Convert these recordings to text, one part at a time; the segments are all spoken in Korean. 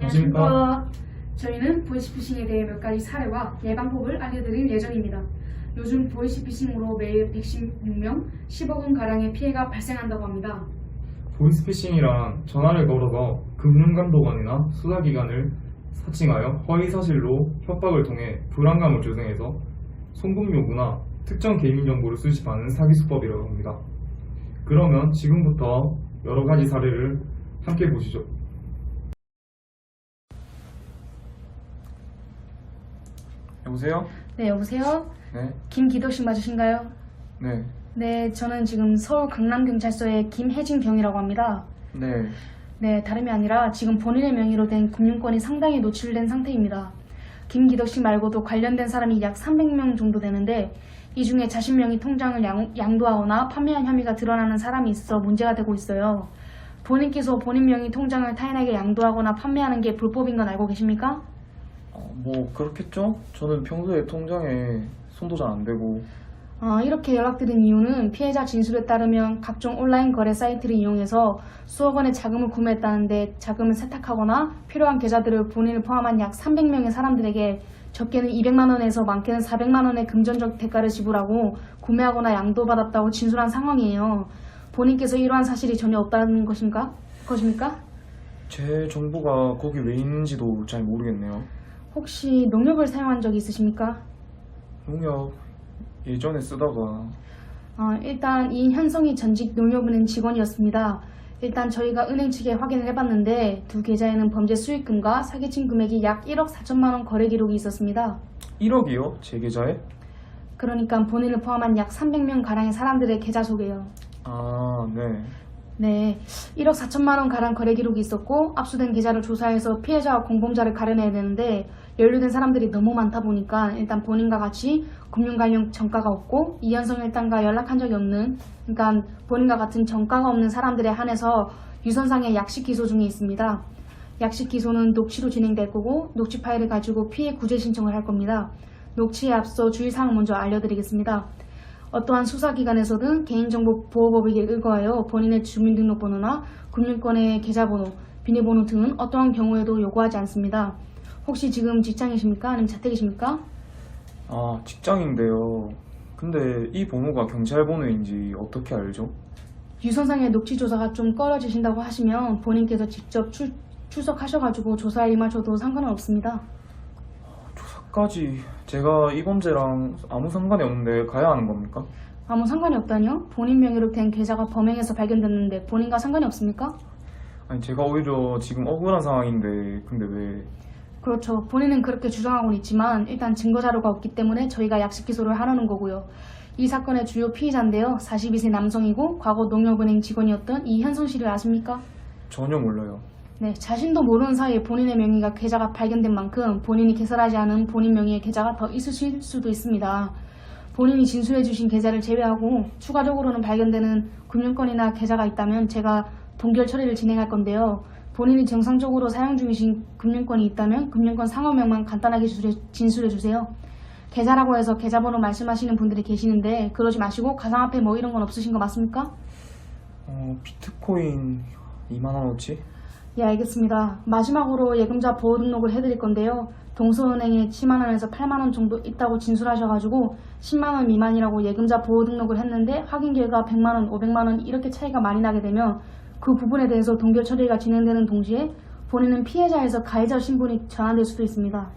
안녕하십니까. 저희는 보이스피싱에 대해 몇 가지 사례와 예방법을 알려드릴 예정입니다. 요즘 보이스피싱으로 매일 116명, 10억 원 가량의 피해가 발생한다고 합니다. 보이스피싱이란 전화를 걸어서 금융감독원이나 수사기관을 사칭하여 허위사실로 협박을 통해 불안감을 조성해서 송금 요구나 특정 개인정보를 수집하는 사기수법이라고 합니다. 그러면 지금부터 여러 가지 사례를 함께 보시죠. 여보세요? 네, 여보세요? 네. 김기덕 씨 맞으신가요? 네. 네, 저는 지금 서울 강남경찰서의 김혜진 경이라고 합니다. 네. 네, 다름이 아니라 지금 본인의 명의로 된 금융권이 상당히 노출된 상태입니다. 김기덕 씨 말고도 관련된 사람이 약 300명 정도 되는데 이 중에 자신 명의 통장을 양도하거나 판매한 혐의가 드러나는 사람이 있어 문제가 되고 있어요. 본인께서 본인 명의 통장을 타인에게 양도하거나 판매하는 게 불법인 건 알고 계십니까? 뭐 그렇겠죠? 저는 평소에 통장에 손도 잘 안 대고. 이렇게 연락드린 이유는 피해자 진술에 따르면 각종 온라인 거래 사이트를 이용해서 수억 원의 자금을 구매했다는데 자금을 세탁하거나 필요한 계좌들을 본인을 포함한 약 300명의 사람들에게 적게는 200만 원에서 많게는 400만 원의 금전적 대가를 지불하고 구매하거나 양도받았다고 진술한 상황이에요. 본인께서 이러한 사실이 전혀 없다는 것입니까? 제 정보가 거기 왜 있는지도 잘 모르겠네요. 혹시 농협을 사용한 적이 있으십니까? 농협 예전에 쓰다가. 일단 이 현성이 전직 농협은행 직원이었습니다. 일단 저희가 은행 측에 확인을 해봤는데 두 계좌에는 범죄 수익금과 사기친 금액이 약 1억 4천만 원 거래 기록이 있었습니다. 1억이요? 제 계좌에? 그러니까 본인을 포함한 약 300명 가량의 사람들의 계좌 속에요. 네. 네, 1억 4천만 원 가량 거래 기록이 있었고 압수된 계좌를 조사해서 피해자와 공범자를 가려내야 되는데 연루된 사람들이 너무 많다 보니까 일단 본인과 같이 금융 관련 전과가 없고 이현성 일당과 연락한 적이 없는, 그러니까 본인과 같은 전과가 없는 사람들에 한해서 유선상의 약식 기소 중에 있습니다. 약식 기소는 녹취로 진행될 거고 녹취 파일을 가지고 피해 구제 신청을 할 겁니다. 녹취에 앞서 주의사항 먼저 알려드리겠습니다. 어떠한 수사기관에서든 개인정보보호법에 의거하여 본인의 주민등록번호나 금융권의 계좌번호, 비밀번호 등은 어떠한 경우에도 요구하지 않습니다. 혹시 지금 직장이십니까? 아니면 자택이십니까? 직장인데요. 근데 이 번호가 경찰 번호인지 어떻게 알죠? 유선상의 녹취조사가 좀 꺼려지신다고 하시면 본인께서 직접 출석하셔가지고 조사에 임하셔도 상관은 없습니다. 조사까지 제가 이 범죄랑 아무 상관이 없는데 가야 하는 겁니까? 아무 상관이 없다니요? 본인 명의로 된 계좌가 범행에서 발견됐는데 본인과 상관이 없습니까? 아니 제가 오히려 지금 억울한 상황인데 근데 왜? 그렇죠. 본인은 그렇게 주장하고는 있지만 일단 증거자료가 없기 때문에 저희가 약식 기소를 하려는 거고요. 이 사건의 주요 피의자인데요. 42세 남성이고 과거 농협은행 직원이었던 이현성 씨를 아십니까? 전혀 몰라요. 네, 자신도 모르는 사이에 본인의 명의가 계좌가 발견된 만큼 본인이 개설하지 않은 본인 명의의 계좌가 더 있으실 수도 있습니다. 본인이 진술해 주신 계좌를 제외하고 추가적으로는 발견되는 금융권이나 계좌가 있다면 제가 동결 처리를 진행할 건데요. 본인이 정상적으로 사용 중이신 금융권이 있다면 금융권 상호명만 간단하게 진술해 주세요. 계좌라고 해서 계좌번호 말씀하시는 분들이 계시는데 그러지 마시고 가상화폐 뭐 이런 건 없으신 거 맞습니까? 비트코인 2만원어치? 예, 알겠습니다. 마지막으로 예금자 보호 등록을 해드릴 건데요. 동서은행에 7만원에서 8만원 정도 있다고 진술하셔가지고 10만원 미만이라고 예금자 보호 등록을 했는데 확인 결과 100만원, 500만원 이렇게 차이가 많이 나게 되면 그 부분에 대해서 동결 처리가 진행되는 동시에 본인은 피해자에서 가해자 신분이 전환될 수도 있습니다.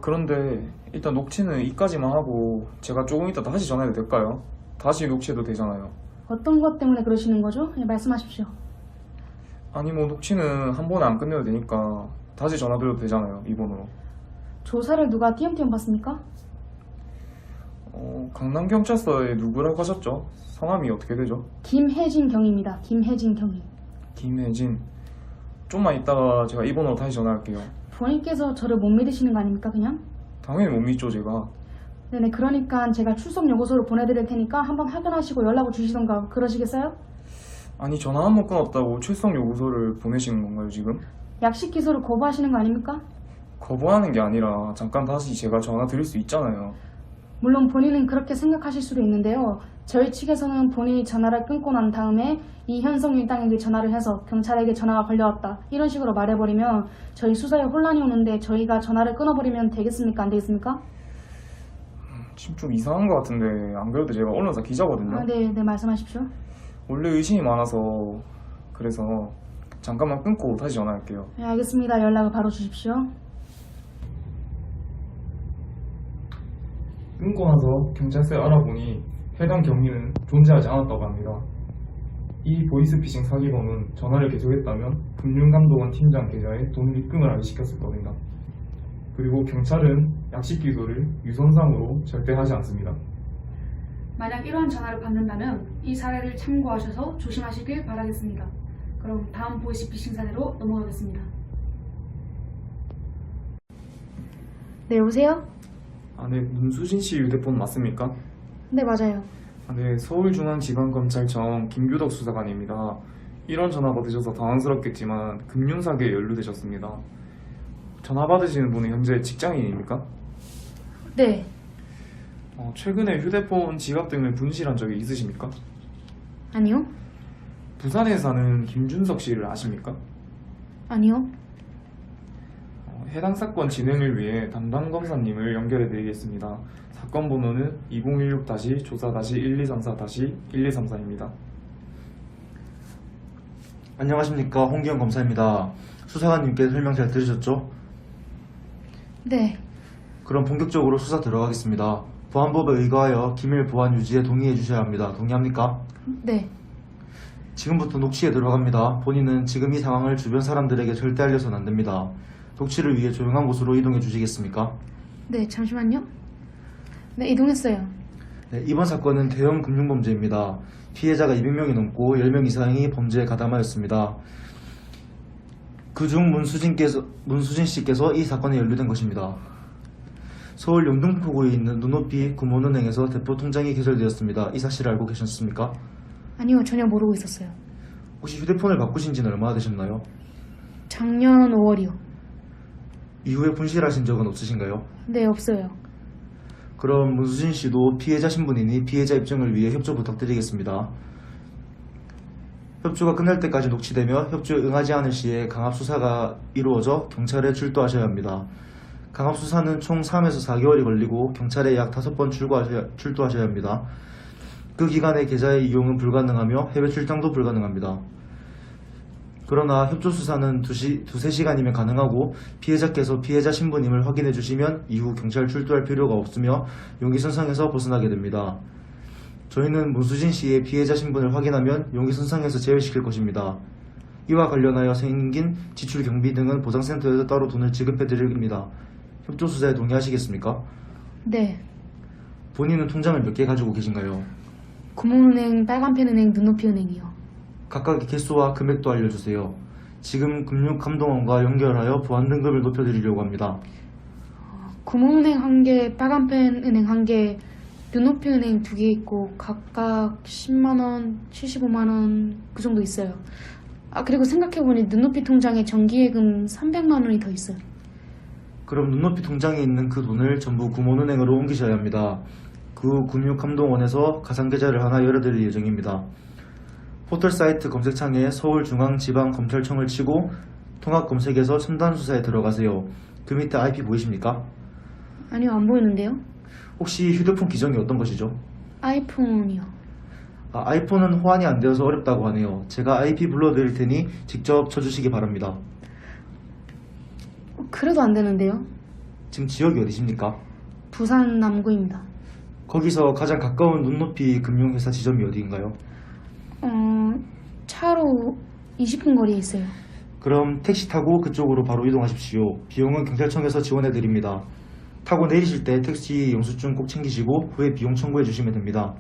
그런데 일단 녹취는 이까지만 하고 제가 조금 이따 다시 전화해도 될까요? 다시 녹취해도 되잖아요. 어떤 것 때문에 그러시는 거죠? 예, 말씀하십시오. 아니 녹취는 한 번에 안 끝내도 되니까 다시 전화드려도 되잖아요, 이 번호로. 조사를 누가 띄엄띄엄 봤습니까? 강남경찰서에 누구라고 하셨죠? 성함이 어떻게 되죠? 김혜진 경입니다. 김혜진 경이. 김혜진. 좀만 있다가 제가 이 번호로 다시 전화할게요. 본인께서 저를 못 믿으시는 거 아닙니까 그냥? 당연히 못 믿죠, 제가. 네네, 그러니까 제가 출석 요구서를 보내드릴 테니까 한번 확인하시고 연락을 주시던가 그러시겠어요? 아니 전화 한 번 끊었다고 출석 요구서를 보내시는 건가요, 지금? 약식 기소를 거부하시는 거 아닙니까? 거부하는 게 아니라 잠깐 다시 제가 전화 드릴 수 있잖아요. 물론 본인은 그렇게 생각하실 수도 있는데요. 저희 측에서는 본인이 전화를 끊고 난 다음에 이현성 일당에게 전화를 해서 경찰에게 전화가 걸려왔다 이런 식으로 말해버리면 저희 수사에 혼란이 오는데 저희가 전화를 끊어버리면 되겠습니까? 안 되겠습니까? 지금 좀 이상한 것 같은데 안 그래도 제가 언론사 기자거든요. 네, 말씀하십시오. 원래 의심이 많아서 그래서 잠깐만 끊고 다시 전화할게요. 네, 알겠습니다. 연락을 바로 주십시오. 끊고 나서 경찰서에 알아보니 해당 경위는 존재하지 않았다고 합니다. 이 보이스피싱 사기범은 전화를 계속했다면 금융감독원 팀장 계좌에 돈을 입금을 하게 시켰을 겁니다. 그리고 경찰은 약식 기소를 유선상으로 절대 하지 않습니다. 만약 이러한 전화를 받는다면 이 사례를 참고하셔서 조심하시길 바라겠습니다. 그럼 다음 보이스피싱 사례로 넘어가겠습니다. 네, 여보세요? 네, 문수진 씨 휴대폰 맞습니까? 네, 맞아요. 네, 서울중앙지방검찰청 김규덕 수사관입니다. 이런 전화 받으셔서 당황스럽겠지만 금융사기에 연루되셨습니다. 전화 받으시는 분은 현재 직장인입니까? 네, 최근에 휴대폰, 지갑 등을 분실한 적이 있으십니까? 아니요? 부산에 사는 김준석 씨를 아십니까? 아니요? 해당 사건 진행을 위해 담당 검사님을 연결해 드리겠습니다. 사건 번호는 2016-조사-1234-1234-1234입니다. 안녕하십니까, 홍기영 검사입니다. 수사관님께 설명 잘 들으셨죠? 네, 그럼 본격적으로 수사 들어가겠습니다. 보안법에 의거하여 기밀 보안 유지에 동의해 주셔야 합니다. 동의합니까? 네, 지금부터 녹취에 들어갑니다. 본인은 지금 이 상황을 주변 사람들에게 절대 알려서는 안 됩니다. 녹취를 위해 조용한 곳으로 이동해 주시겠습니까? 네, 잠시만요. 네, 이동했어요. 네, 이번 사건은 대형 금융범죄입니다. 피해자가 200명이 넘고 10명 이상이 범죄에 가담하였습니다. 그중 문수진 씨께서 이 사건에 연루된 것입니다. 서울 영등포구에 있는 눈높이 금호은행에서 대표 통장이 개설되었습니다. 이 사실을 알고 계셨습니까? 아니요, 전혀 모르고 있었어요. 혹시 휴대폰을 바꾸신 지는 얼마나 되셨나요? 작년 5월이요. 이후에 분실하신 적은 없으신가요? 네, 없어요. 그럼 문수진 씨도 피해자 신분이니 피해자 입증을 위해 협조 부탁드리겠습니다. 협조가 끝날 때까지 녹취되며 협조에 응하지 않을 시에 강압수사가 이루어져 경찰에 출두하셔야 합니다. 강압수사는 총 3에서 4개월이 걸리고 경찰에 약 5번 출두하셔야 합니다. 그 기간에 계좌의 이용은 불가능하며 해외 출장도 불가능합니다. 그러나 협조수사는 2-3시간이면 가능하고 피해자께서 피해자 신분임을 확인해 주시면 이후 경찰 출두할 필요가 없으며 용의선상에서 벗어나게 됩니다. 저희는 문수진 씨의 피해자 신분을 확인하면 용의선상에서 제외시킬 것입니다. 이와 관련하여 생긴 지출 경비 등은 보상센터에서 따로 돈을 지급해 드립니다. 협조수사에 동의하시겠습니까? 네, 본인은 통장을 몇 개 가지고 계신가요? 금호은행, 빨간펜은행, 눈높이은행이요. 각각의 개수와 금액도 알려주세요. 지금 금융감독원과 연결하여 보안 등급을 높여드리려고 합니다. 금호은행 1개, 빨간펜은행 1개, 눈높이은행 2개 있고 각각 10만원, 75만원 그 정도 있어요. 그리고 생각해보니 눈높이 통장에 정기예금 300만원이 더 있어요. 그럼 눈높이 통장에 있는 그 돈을 전부 금호은행으로 옮기셔야 합니다. 그 금융감독원에서 가상계좌를 하나 열어드릴 예정입니다. 포털 사이트 검색창에 서울중앙지방검찰청을 치고 통합검색에서 첨단수사에 들어가세요. 그 밑에 IP 보이십니까? 아니요, 안 보이는데요? 혹시 휴대폰 기종이 어떤 것이죠? 아이폰이요. 아이폰은 호환이 안 되어서 어렵다고 하네요. 제가 IP 불러드릴 테니 직접 쳐주시기 바랍니다. 그래도 안 되는데요? 지금 지역이 어디십니까? 부산 남구입니다. 거기서 가장 가까운 눈높이 금융회사 지점이 어디인가요? 차로 20분 거리에 있어요. 그럼 택시 타고 그쪽으로 바로 이동하십시오. 비용은 경찰청에서 지원해드립니다. 타고 내리실 때 택시 영수증 꼭 챙기시고 후에 비용 청구해 주시면 됩니다.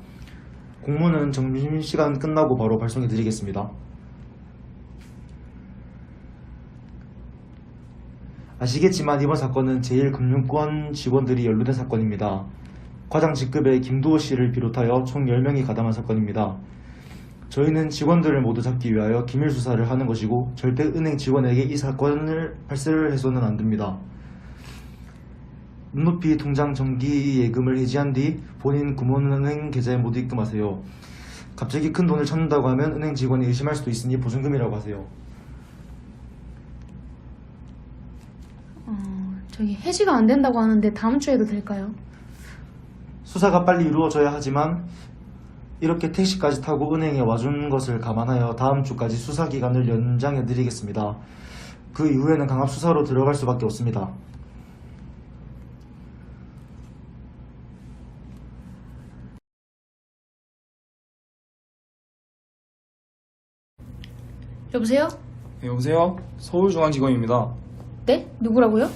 공문은 점심시간 끝나고 바로 발송해드리겠습니다. 아시겠지만 이번 사건은 제1금융권 직원들이 연루된 사건입니다. 과장 직급의 김두호 씨를 비롯하여 총 10명이 가담한 사건입니다. 저희는 직원들을 모두 잡기 위하여 기밀 수사를 하는 것이고 절대 은행 직원에게 이 사건을 발설을 해서는 안 됩니다. 눈높이 통장 정기 예금을 해지한 뒤 본인 구몬은행 계좌에 모두 입금하세요. 갑자기 큰 돈을 찾는다고 하면 은행 직원이 의심할 수도 있으니 보증금이라고 하세요. 저기 해지가 안 된다고 하는데 다음 주에도 될까요? 수사가 빨리 이루어져야 하지만 이렇게 택시까지 타고 은행에 와준 것을 감안하여 다음 주까지 수사 기간을 연장해 드리겠습니다. 그 이후에는 강압 수사로 들어갈 수밖에 없습니다. 여보세요? 네, 여보세요? 서울중앙지검입니다. 네? 누구라고요?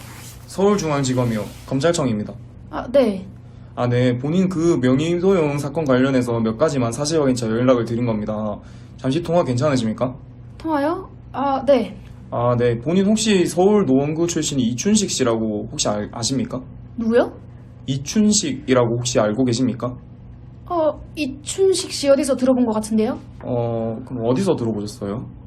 서울중앙지검이요. 검찰청입니다. 아, 네. 아, 네. 본인 그 명의도용 사건 관련해서 몇 가지만 사실 확인차 연락을 드린 겁니다. 잠시 통화 괜찮으십니까? 통화요? 아, 네. 아, 네. 본인 혹시 서울 노원구 출신이 이춘식 씨라고 혹시 아십니까? 누구요? 이춘식이라고 혹시 알고 계십니까? 이춘식 씨 어디서 들어본 것 같은데요? 그럼 어디서 들어보셨어요?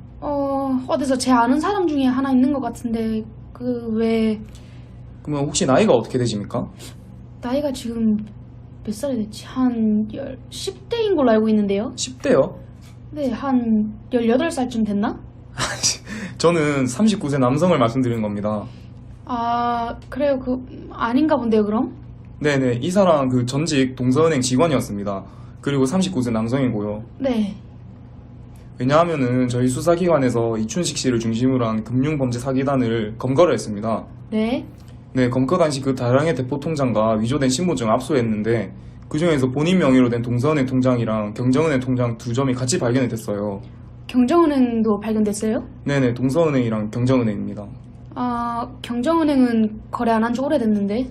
어디서 제 아는 사람 중에 하나 있는 것 같은데, 그러면 혹시 나이가 어떻게 되십니까? 나이가 지금 몇 살이 됐지? 10대인 걸로 알고 있는데요? 10대요? 네, 한 18살쯤 됐나? 저는 39세 남성을 말씀드리는 겁니다. 아, 그래요. 아닌가 본데요, 그럼? 네네. 이 사람 그 전직 동서은행 직원이었습니다. 그리고 39세 남성이고요. 네. 왜냐하면은 저희 수사기관에서 이춘식 씨를 중심으로 한 금융범죄 사기단을 검거를 했습니다. 네. 네, 검거 당시 그 다량의 대포 통장과 위조된 신분증을 압수했는데 그 중에서 본인 명의로 된 동서은행 통장이랑 경정은행 통장 두 점이 같이 발견이 됐어요. 경정은행도 발견됐어요? 네네, 동서은행이랑 경정은행입니다. 경정은행은 거래 안 한 지 오래됐는데.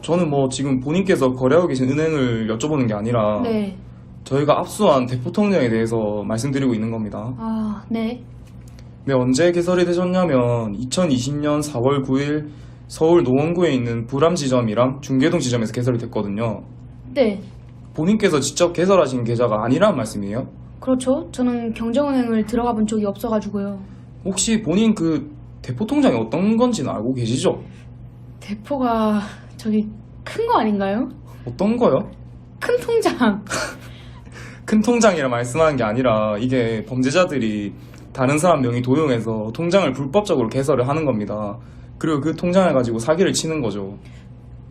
저는 뭐 지금 본인께서 거래하고 계신 은행을 여쭤보는 게 아니라 네. 저희가 압수한 대포 통장에 대해서 말씀드리고 있는 겁니다. 아, 네. 네, 언제 개설이 되셨냐면 2020년 4월 9일 서울 노원구에 있는 불암 지점이랑 중계동 지점에서 개설이 됐거든요. 네. 본인께서 직접 개설하신 계좌가 아니라는 말씀이에요? 그렇죠. 저는 경정은행을 들어가 본 적이 없어가지고요. 혹시 본인 그 대포 통장이 어떤 건지는 알고 계시죠? 대포가 저기 큰 거 아닌가요? 어떤 거요? 큰 통장. 큰 통장이라 말씀하는 게 아니라 이게 범죄자들이 다른 사람 명의 도용해서 통장을 불법적으로 개설을 하는 겁니다. 그리고 그 통장을 가지고 사기를 치는 거죠.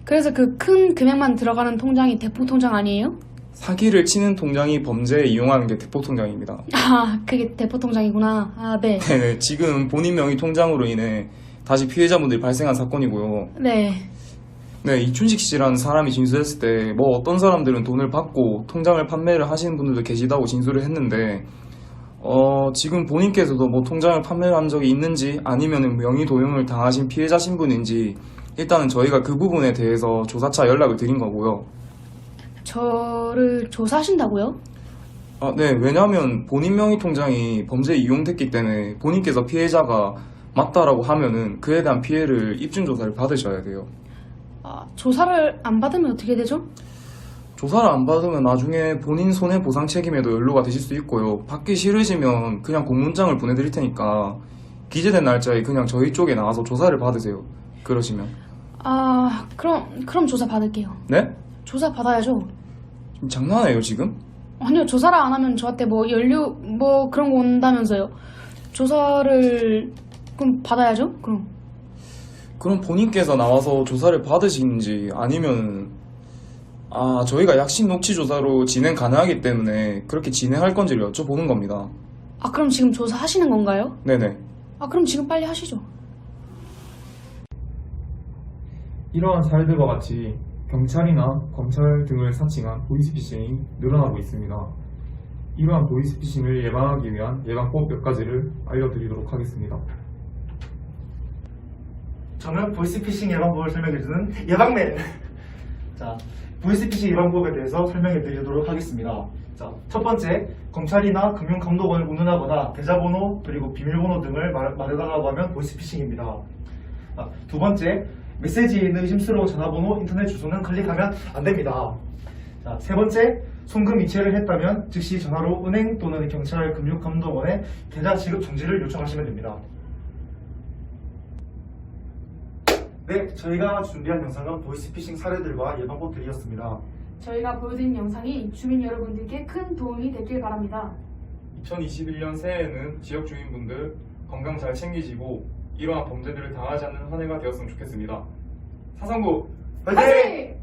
그래서 그 큰 금액만 들어가는 통장이 대포 통장 아니에요? 사기를 치는 통장이 범죄에 이용하는 게 대포 통장입니다. 아, 그게 대포 통장이구나. 아, 네. 네네, 지금 본인 명의 통장으로 인해 다시 피해자분들이 발생한 사건이고요. 네. 네, 이춘식 씨라는 사람이 진술했을 때 뭐 어떤 사람들은 돈을 받고 통장을 판매를 하시는 분들도 계시다고 진술을 했는데 지금 본인께서도 뭐 통장을 판매를 한 적이 있는지 아니면 명의 도용을 당하신 피해자 신분인지 일단은 저희가 그 부분에 대해서 조사차 연락을 드린 거고요. 저를 조사하신다고요? 네, 왜냐하면 본인 명의 통장이 범죄에 이용됐기 때문에 본인께서 피해자가 맞다라고 하면은 그에 대한 피해를 입증 조사를 받으셔야 돼요. 조사를 안 받으면 어떻게 되죠? 조사를 안 받으면 나중에 본인 손해보상 책임에도 연루가 되실 수 있고요. 받기 싫으시면 그냥 공문장을 보내드릴 테니까 기재된 날짜에 그냥 저희 쪽에 나와서 조사를 받으세요. 그러시면. 그럼 조사 받을게요. 네? 조사 받아야죠. 지금 장난해요 지금? 아니요, 조사를 안 하면 저한테 뭐 연료 뭐 그런 거 온다면서요. 조사를 그럼 받아야죠. 그럼 본인께서 나와서 조사를 받으시는지 아니면 저희가 약식 녹취 조사로 진행 가능하기 때문에 그렇게 진행할 건지를 여쭤보는 겁니다. 그럼 지금 조사하시는 건가요? 네네. 그럼 지금 빨리 하시죠. 이러한 사례들과 같이 경찰이나 검찰 등을 사칭한 보이스피싱이 늘어나고 있습니다. 이러한 보이스피싱을 예방하기 위한 예방법 몇 가지를 알려드리도록 하겠습니다. 저는 보이스피싱 예방법을 설명해주는 예방맨. 자, 보이스피싱 예방법에 대해서 설명해드리도록 하겠습니다. 자, 첫 번째, 검찰이나 금융감독원을 운운하거나 계좌번호 그리고 비밀번호 등을 말해달라고 하면 보이스피싱입니다. 두 번째, 메시지에 있는 의심스러운 전화번호, 인터넷 주소는 클릭하면 안 됩니다. 자, 세 번째, 송금 이체를 했다면 즉시 전화로 은행 또는 경찰 금융감독원에 계좌 지급 정지를 요청하시면 됩니다. 네, 저희가 준비한 영상은 보이스피싱 사례들과 예방법들이었습니다. 저희가 보여드린 영상이 주민 여러분들께 큰 도움이 됐길 바랍니다. 2021년 새해에는 지역 주민분들 건강 잘 챙기시고 이러한 범죄들을 당하지 않는 한 해가 되었으면 좋겠습니다. 사상구 화이팅!